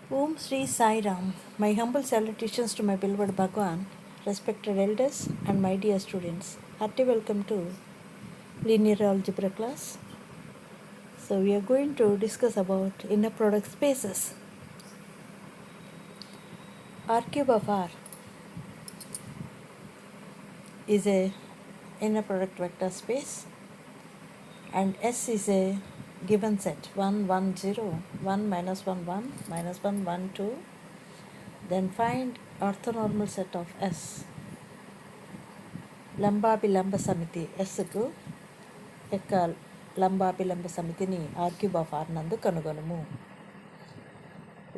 Om Sri Sai Ram. My humble salutations to my beloved Bhagwan, respected elders, and my dear students. Hearty welcome to linear algebra class. So we are going to discuss about inner product spaces. R cube of R is a inner product vector space, and S is a given set 1 1 0 1 minus 1 1 minus 1 1 2. Then find orthonormal set of S. లంబాభిలంబ సమితి ఎస్కు యొక్క లంబాభిలంబ సమితిని R cube of are నందు కనుగొనము.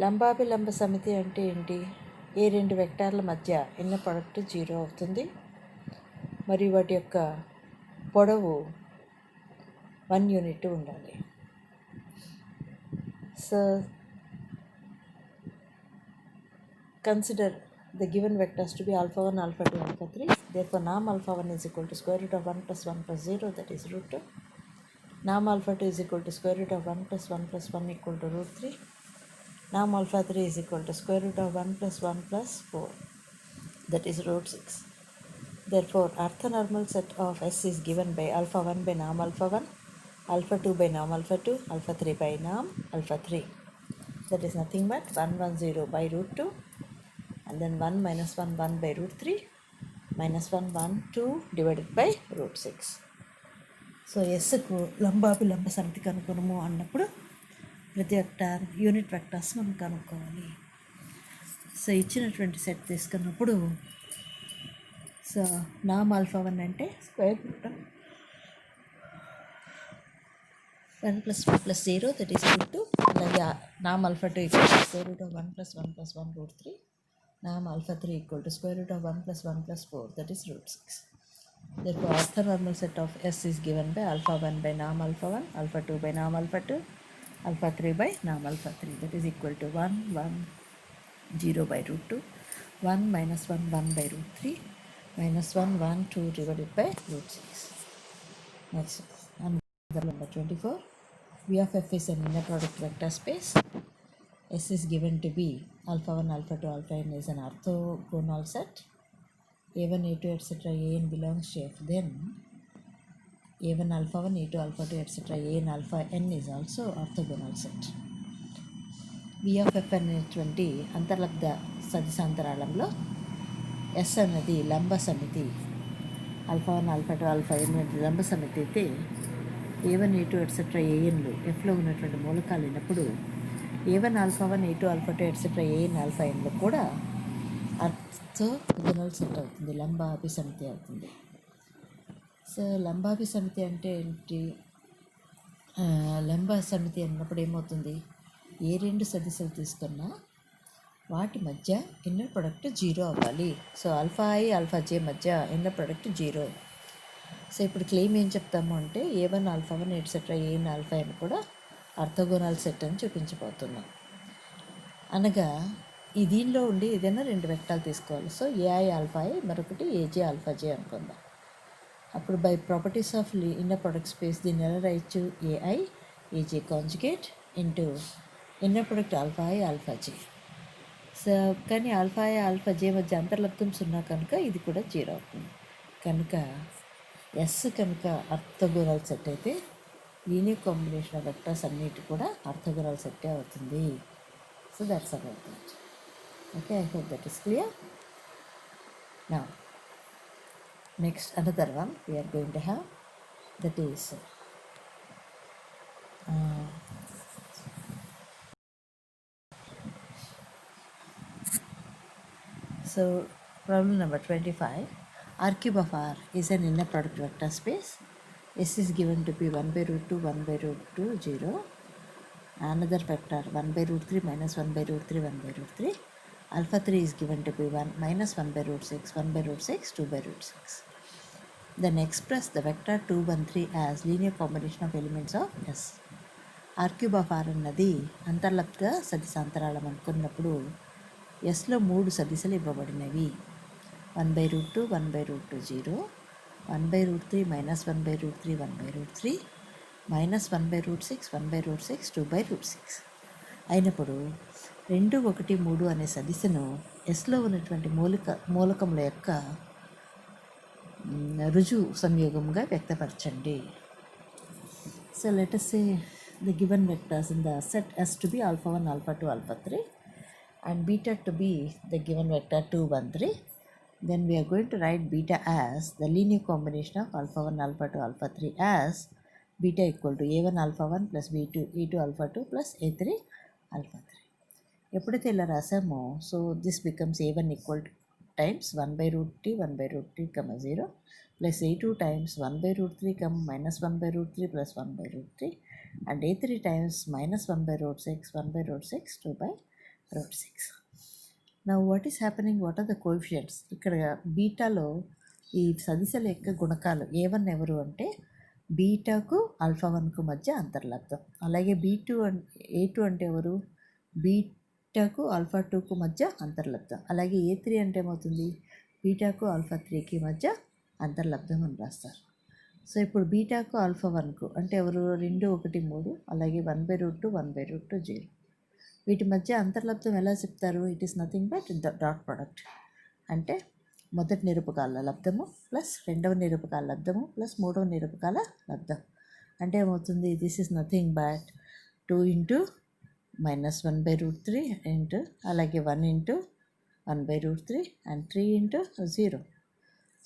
లంబాభిలంబ సమితి అంటే ఏంటి? ఏ రెండు వెక్టార్ల మధ్య inner product 0 అవుతుంది మరియు వాటి యొక్క పొడవు 1 యూనిట్ ఉండాలి. So consider the given vectors to be alpha 1, alpha 2, alpha 3. Therefore, norm alpha 1 is equal to square root of 1 plus 1 plus 0, that is root 2. Norm alpha 2 is equal to square root of 1 plus 1 plus 1 equal to root 3. Norm alpha 3 is equal to square root of 1 plus 1 plus 4, that is root 6. Therefore, orthonormal set of S is given by alpha 1 by norm alpha 1, alpha 2 by norm alpha 2, alpha 3 by norm alpha 3. That is nothing but 1 1 0 by root 2. And then 1 minus 1 1 by root 3 minus 1 1 2 divided by root 6. So ఎస్కు లంబాభిలంబ సమితి కనుక్కొనము అన్నప్పుడు ప్రతి vector unit vectors మనం కనుక్కోవాలి. So ఇచ్చినటువంటి set తీసుకున్నప్పుడు so నామ్ alpha 1 అంటే square root 1 plus 1 plus 0, that is root 2. అలాగే నామ్ alpha 2 equal to square root of 1 plus 1 plus 1 root 3. Norm alpha 3 equal to square root of 1 plus 1 plus 4, that is root 6. Therefore, orthonormal set of S is given by alpha 1 by norm alpha 1, alpha 2 by norm alpha 2, alpha 3 by norm alpha 3, that is equal to 1 1 0 by root 2, 1 minus 1 1 by root 3, minus 1 1 2 divided by root 6. Next, number 24. V of F is an inner product vector space. S is given to be alpha 1, alpha 2, alpha n is an orthogonal set. A1, A2, etc. An belongs to F. Then A1 alpha 1, A2 alpha 2, etc. An alpha n is also orthogonal set. V of F అనేటువంటి అంతర్లబ్ధ సదిశాంతరాళంలో S అన్నది లంబ సమితి. Alpha 1, alpha 2, alpha n అనేది లంబ సమితి అయితే A1, A2, etc. Anలు Fలో ఉన్నటువంటి మూలకాలు అయినప్పుడు A1 alpha 1, A2 alpha 2, etc. An alpha nలో కూడా ఆర్థోగోనల్ సెట్ అవుతుంది, లంబాభి సమితి అవుతుంది. సో లంబాభి సమితి అంటే ఏంటి? లంబ సమితి అన్నప్పుడు ఏమవుతుంది? ఏ రెండు సదిశలు తీసుకున్నా వాటి మధ్య ఇన్నర్ ప్రొడక్ట్ 0 అవ్వాలి. So alpha I alpha J మధ్య ఇన్నర్ ప్రొడక్ట్ 0. సో ఇప్పుడు క్లెయిమ్ ఏం చెప్తాము అంటే A1 alpha 1, etc. An alpha n కూడా ఆర్థోగోనల్ సెట్ అని చూపించబోతున్నాం. అనగా ఈ దీనిలో ఉండి ఏదైనా రెండు వెక్టార్లు తీసుకోవాలి. సో ఏఐ ఆల్ఫా ఐ, మరొకటి ఏజే ఆల్ఫా జే అనుకుందాం. అప్పుడు by properties of inner product space దీన్ని ఎలా రాయొచ్చు? A i a j conjugate into inner product alpha I alpha J. So కానీ ఆల్ఫా ఐ ఆల్ఫా జే మధ్య అంతర్లబ్ధం 0 కనుక ఇది కూడా 0 అవుతుంది. కనుక ఎస్ కనుక ఆర్థోగోనల్ సెట్ అయితే లీనియర్ కాంబినేషన్ ఆఫ్ వెక్టర్స్ అన్నిటి కూడా ఆర్థోగోనల్ సెట్టే అవుతుంది. So that's about that. Okay, I hope that is clear. Now next another one we are going to have, that is so problem number 25. R cube of R is an inner product vector space. S is given to be 1 by root 2, 1 by root 2, 0. Another vector 1 by root 3 minus 1 by root 3, 1 by root 3. Alpha 3 is given to be 1 minus 1 by root 6, 1 by root 6, 2 by root 6. Then express the vector 2 1 3 as linear combination of elements of S. R cube of R అన్నది అంతర్లబ్ధ సదిశాంతరాళం అనుకున్నప్పుడు ఎస్లో 3 సదిశలు ఇవ్వబడినవి. 1 by root 2, 1 by root 2, 0. 1 by root 3 minus 1 by root 3, 1 by root 3, minus 1 by root 6, 1 by root 6, 2 by root 6. అయినప్పుడు 2, 1, 3 అనే సదిశను ఎస్లో ఉన్నటువంటి మూలకముల యొక్క రుజువు సంయోగంగా వ్యక్తపరచండి. So let us say the given vectors in the set S to be alpha 1, alpha 2, alpha 3 and beta to be the given vector 2, 1, 3. Then we are going to write beta as the linear combination of alpha 1, alpha 2, alpha 3 as beta equal to a1 alpha 1 plus e2 alpha 2 plus a3 alpha 3. ఎప్పుడైతే ఇలా రాసామో so this becomes a1 equal times 1/√t 1/√t, 0 plus a2 times 1/√3, -1/√3 plus 1/√3 and a3 times -1/√6, 1/√6, 2/√6. నా what is happening, what are the coefficients? ఇక్కడ బీటాలో ఈ సదిశల యొక్క గుణకాలు a1 ఎవరు అంటే బీటాకు ఆల్ఫా 1కు మధ్య అంతర్లబ్ధం. అలాగే a2 అంటే ఎవరు? బీటాకు ఆల్ఫా 2కు మధ్య అంతర్లబ్ధం. అలాగే a3 అంటే ఏమవుతుంది? బీటాకు ఆల్ఫా 3కి మధ్య అంతర్లబ్ధం అని రాస్తారు. సో ఇప్పుడు బీటాకు ఆల్ఫా 1కు అంటే ఎవరు? 2, 1, 3 అలాగే 1/√2, 1/√2, 0. వీటి మధ్య అంతర్లబ్ధం ఎలా చెప్తారు? It is nothing but dot product. అంటే మొదటి నిరూపకాల లబ్ధము ప్లస్ రెండవ నిరూపకాల లబ్ధము ప్లస్ మూడవ నిరూపకాల లబ్ధం. అంటే ఏమవుతుంది? This is nothing but 2 into -1/√3 into అలాగే 1 into 1/√3 and 3 into 0.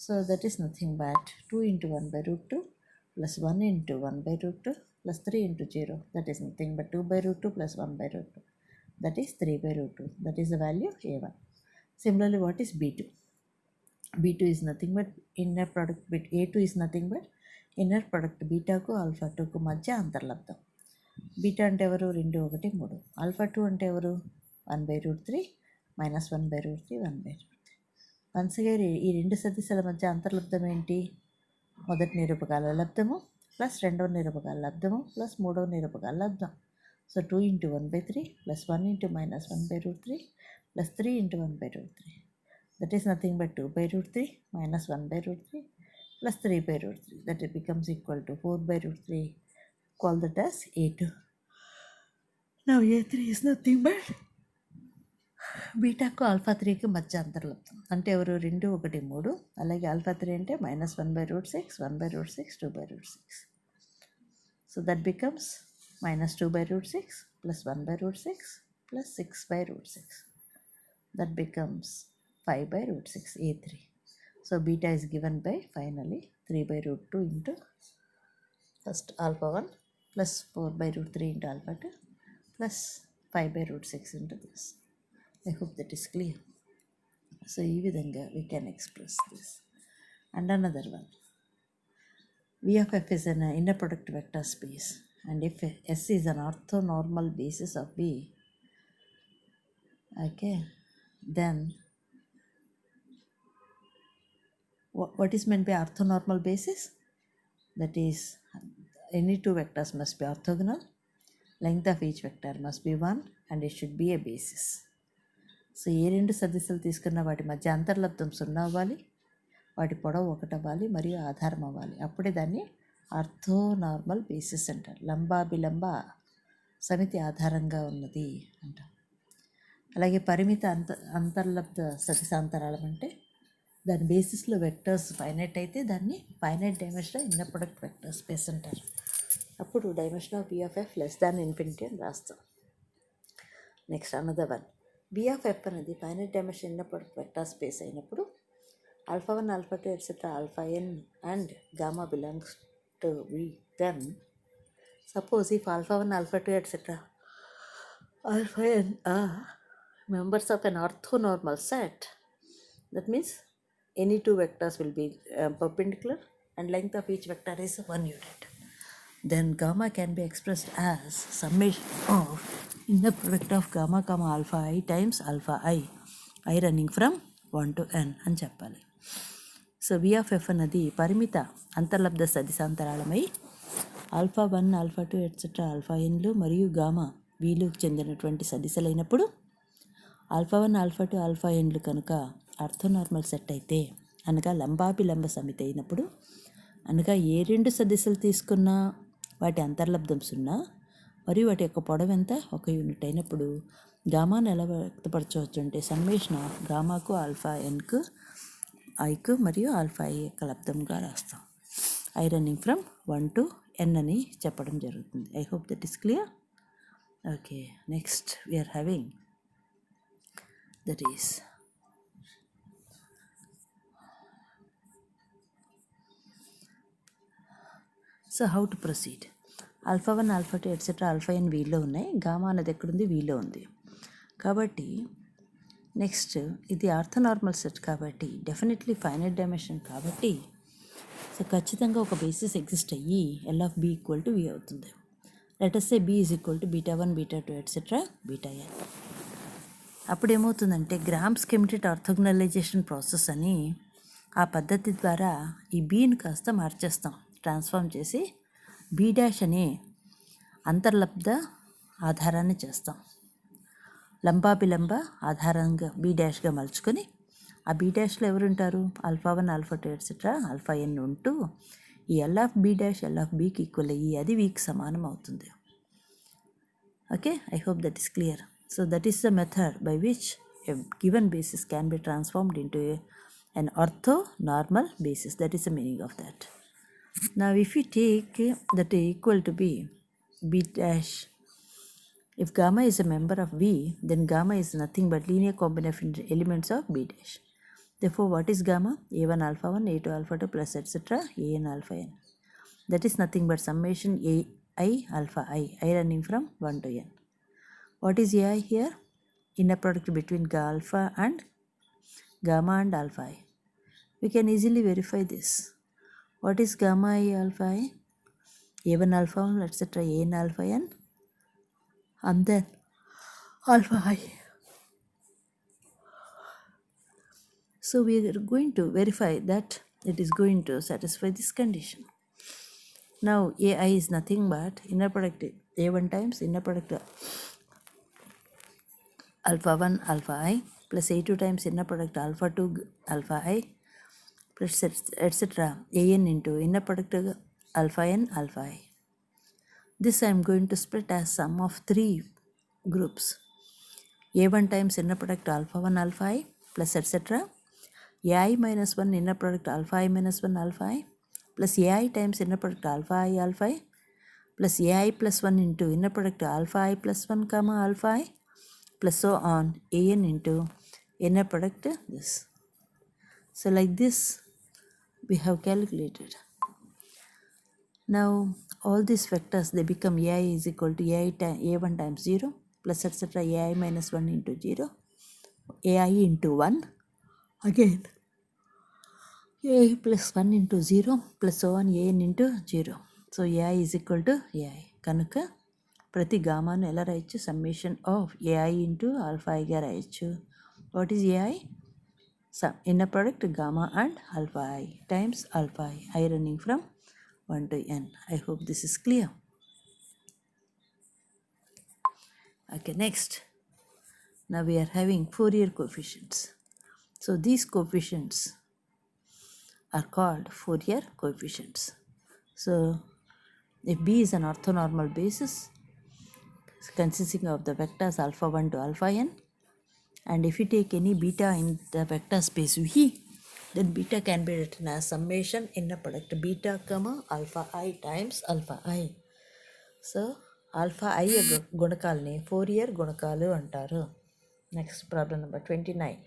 So that is nothing but 2 into 1/√2 plus 1 into 1/√2 plus 3 into 0. That is nothing but 2/√2 plus 1/√2. That is 3/√2. That is the value A1. Similarly, what is B2? B2 is nothing but inner product. A2 is nothing but inner product బీటాకు alpha 2కు మధ్య అంతర్లబ్ధం. Beta అంటే ఎవరు? 2, 1, 3. Alpha 2 అంటే ఎవరు? 1/√3 -1/√3, 1/√3. Once again ఈ రెండు సదిశల మధ్య అంతర్లబ్ధం ఏంటి? మొదటి నిరూపకాల లబ్ధము ప్లస్ రెండవ నిరూపకాల లబ్ధము ప్లస్ మూడవ నిరూపకాల లబ్ధం. So 2 into 1/3 plus 1 into -1/√3 plus 3 into 1/√3. That is nothing but 2/√3 minus 1/√3 plus 3/√3. That it becomes equal to 4/√3. Call that as A2. Now A3 is nothing but బీటాకు ఆల్ఫా 3కి మధ్య అంతర్లబ్ధం. అంటే ఎవరు? 2, 1, 3 అలాగే ఆల్ఫా 3 అంటే -1/√6, 1/√6, 2/√6. So that becomes -2/√6 plus 1/√6 plus 6/√6. That becomes 5/√6, A3. So beta is given by finally 3/√2 into first alpha 1 plus 4/√3 into alpha 2 plus 5/√6 into this. I hope that is clear. So ee vidhanga we can express this. And another one. V of f is an inner product vector space. And if S is an orthonormal basis of V, okay, then what is meant by orthonormal basis? That is, any two vectors must be orthogonal, length of each vector must be 1 and it should be a basis. So ఏ రెండు సదిశలు తీసుకున్న వాటి మధ్య అంతర్లబ్ధం 0 అవ్వాలి, వాటి పొడవు 1 అవ్వాలి మరియు ఆధారం అవ్వాలి. అప్పుడే దాన్ని ఆర్థోనార్మల్ బేసిస్ అంటారు. లంబాభిలంబ సమితి ఆధారంగా ఉన్నది అంటారు. అలాగే పరిమిత అంతర్లబ్ధ సదిశాంతరాళం అంటే దాని బేసిస్లో వెక్టర్స్ ఫైనైట్ అయితే దాన్ని finite dimensional inner product vector space అంటారు. అప్పుడు dimension of V(f) less than infinity అని రాస్తాం. Next another one. V(f) అనేది finite dimension inner product vector space అయినప్పుడు alpha 1, alpha 2, etc. alpha n and gamma belongs to V. Then suppose if alpha 1, alpha 2, etc. alpha n are members of an orthonormal set, that means any two vectors will be perpendicular and length of each vector is 1 unit. Then gamma can be expressed as summation of inner product of gamma comma alpha I times alpha I running from 1 to n అని చెప్పాలి. So V(f) అనేది పరిమిత అంతర్లబ్ధ సదిశాంతరాళమై alpha 1, alpha 2, etcetera alpha ఎన్లు మరియు gamma వీలుకు చెందినటువంటి సదిశలైనప్పుడు alpha 1, alpha 2, alpha ఎన్లు కనుక orthonormal set అయితే అనగా లంబాభిలంబ సమితి అయినప్పుడు అనగా ఏ రెండు సదిశలు తీసుకున్నా వాటి అంతర్లబ్ధం 0 మరియు వాటి యొక్క పొడవు ఎంత 1 యూనిట్ అయినప్పుడు గామాను ఎలా వ్యక్తపరచవచ్చు అంటే సమ్మేషన్ ఆఫ్ గామాకు ఆల్ఫా ఎన్కు ఐకు మరియు ఆల్ఫా ఐ యొక్క లబ్ధంగా రాస్తాం. I running from 1 to n అని చెప్పడం జరుగుతుంది. I hope that is clear. Okay, next we're having that is so how to proceed. Alpha 1 alpha 2 etcetera alpha N వీలో ఉన్నాయి. గామా అనేది ఎక్కడుంది? వీలో ఉంది. కాబట్టి నెక్స్ట్ ఇది ఆర్థోనార్మల్ సెట్ కాబట్టి డెఫినెట్లీ ఫైనైట్ డైమెన్షన్ కాబట్టి సో ఖచ్చితంగా ఒక బేసిస్ ఎగ్జిస్ట్ అయ్యి L of B equal to V అవుతుంది. Let us say B is equal to beta 1 beta 2 etcetera beta N. అప్పుడు ఏమవుతుందంటే గ్రామ్స్ కెమిటెడ్ ఆర్థోగనలైజేషన్ ప్రాసెస్ అని ఆ పద్ధతి ద్వారా ఈ బీని కాస్త మార్చేస్తాం, ట్రాన్స్ఫార్మ్ చేసి బీ డాష్ అనే అంతర్లబ్ధ ఆధారాన్ని చేస్తాం. లంబాభిలంబ ఆధారంగా బీ డాష్గా మలుచుకొని ఆ బీ డాష్లో ఎవరుంటారు? Alpha 1 alpha 2 etcetera alpha N ఉంటూ ఈ L of B dash L of బీకి ఈక్వల్ అయ్యి అది వీకి సమానం అవుతుంది. Okay, I hope that is clear. So that is the method by which a given basis can be transformed into an orthonormal basis. That is the meaning of that. Now if we take that equal to b dash, if gamma is a member of V, then gamma is nothing but linear combination of elements of B dash. Therefore, what is gamma? A1 alpha 1, A2 alpha 2 plus etc. An alpha n. That is nothing but summation ai alpha I running from 1 to n. What is ai here? Inner product between alpha and gamma and alpha I. We can easily verify this. What is gamma I alpha I? A1 alpha 1 etc. An alpha n and then alpha I. So we are going to verify that it is going to satisfy this condition. Now ai is nothing but inner product a1 times inner product alpha 1 alpha I plus a2 times inner product alpha 2 alpha I plus etc. an into inner product alpha n alpha I. This I am going to split as sum of 3 groups. A1 times inner product alpha 1 alpha I plus etc. ai minus 1 inner product alpha I minus 1 alpha I plus ai times inner product alpha I plus ai plus 1 into inner product alpha I plus 1 comma alpha I plus so on an into inner product this. So like this we have calculated. Now all these vectors they become ai is equal to a1 times 0 plus etc. ai minus 1 into 0 ai into 1 again a plus 1 into 0 plus so on an into 0. So ai is equal to ai. కనుక ప్రతి గామాను ఎలా రాయొచ్చు? Summation of a i into alpha ఐగా రాయొచ్చు. What is a i? Inner product gamma and alpha I times alpha I running from 1 to n. I hope this is clear. Okay, next. Now we are having Fourier coefficients. So these coefficients are called Fourier coefficients. So if B is an orthonormal basis consisting of the vectors alpha 1 to alpha n, and if you take any beta in the vector space V, then beta can be written as summation inner product beta comma alpha I times alpha I. So alpha I గుణకాలని Fourier గుణకాలు అంటారు. Next problem number 29.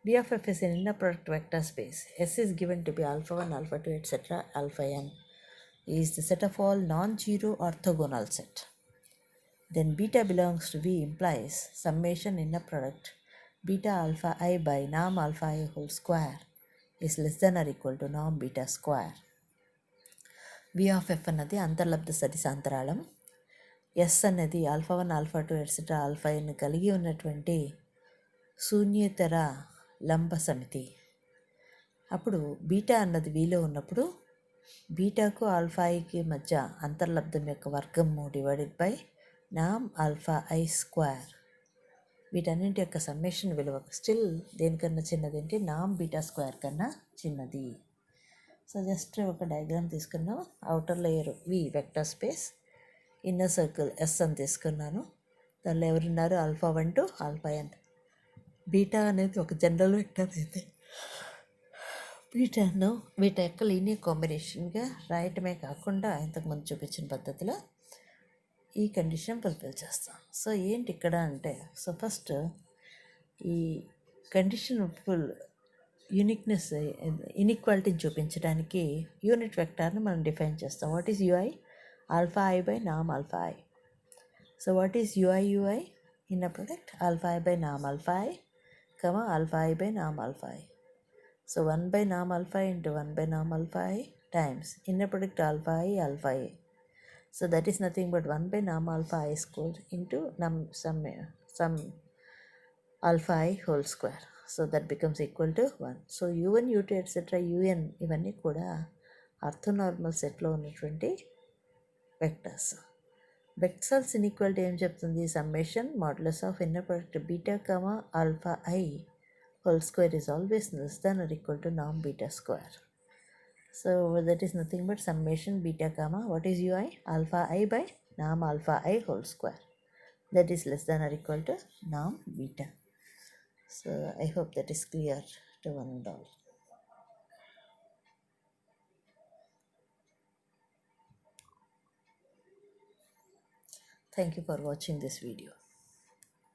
B of f is an inner product vector space. S is given to be alpha 1, alpha 2, etc. alpha n is the set of all non-zero orthogonal set. Then beta belongs to V implies summation inner product beta alpha I by norm alpha I whole square is less than or equal to norm beta square. V of f అన్నది అంతర్లబ్ధ సదిశాంతరాళం. S అనేది alpha 1 alpha 2 etcetera alpha n కలిగి ఉన్నటువంటి శూన్యేతర లంబ సమితి. అప్పుడు beta అన్నది వీలో ఉన్నప్పుడు బీటాకు alpha ఐకి మధ్య అంతర్లబ్ధం యొక్క వర్గము డివైడెడ్ బై నామ్ ఆల్ఫా ఐ స్క్వేర్. వీటన్నింటి యొక్క సమ్మేషన్ విలువ స్టిల్ దేనికన్నా చిన్నది అంటే నామ్ బీటా స్క్వేర్ కన్నా చిన్నది. సో జస్ట్ ఒక డయాగ్రామ్ తీసుకున్నాం. Outer layer V vector space, inner circle S అని తీసుకున్నాను. దానిలో ఎవరున్నారు? Alpha 1 to alpha n. Beta అనేది ఒక జనరల్ వెక్టర్ అయితే బీటాను వీటి యొక్క లీనియర్ కాంబినేషన్గా రాయటమే కాకుండా ఇంతకుముందు చూపించిన పద్ధతిలో ఈ కండిషన్ ఫుల్ఫిల్ చేస్తాం. సో ఏంటి ఇక్కడ అంటే, సో ఫస్ట్ ఈ కండిషన్ ఫుల్ యూనిక్నెస్ ఇన్ఈక్వాలిటీని చూపించడానికి యూనిట్ వెక్టార్ని మనం డిఫైన్ చేస్తాం. What is UI? Alpha I by నామ్ alpha I. So what is UI in a product? Alpha I by నామ్ alpha I, alpha I by నామ్ alpha I. So 1 by norm alpha into 1 by norm alpha I times inner product alpha I. So that is nothing but 1 by norm alpha I square into some alpha I whole square. So that becomes equal to 1. So u1, u2, etc. un ఇవన్నీ కూడా orthonormal సెట్లో ఉన్నటువంటి vectors. బెక్సెల్స్ inequality ఏం చెప్తుంది? Summation modulus of inner product beta comma alpha I whole square is always less than or equal to norm beta square. So that is nothing but summation beta comma what is ui? Alpha I by norm alpha I whole square. That is less than or equal to norm beta. So I hope that is clear to one and all. Thank you for watching this video.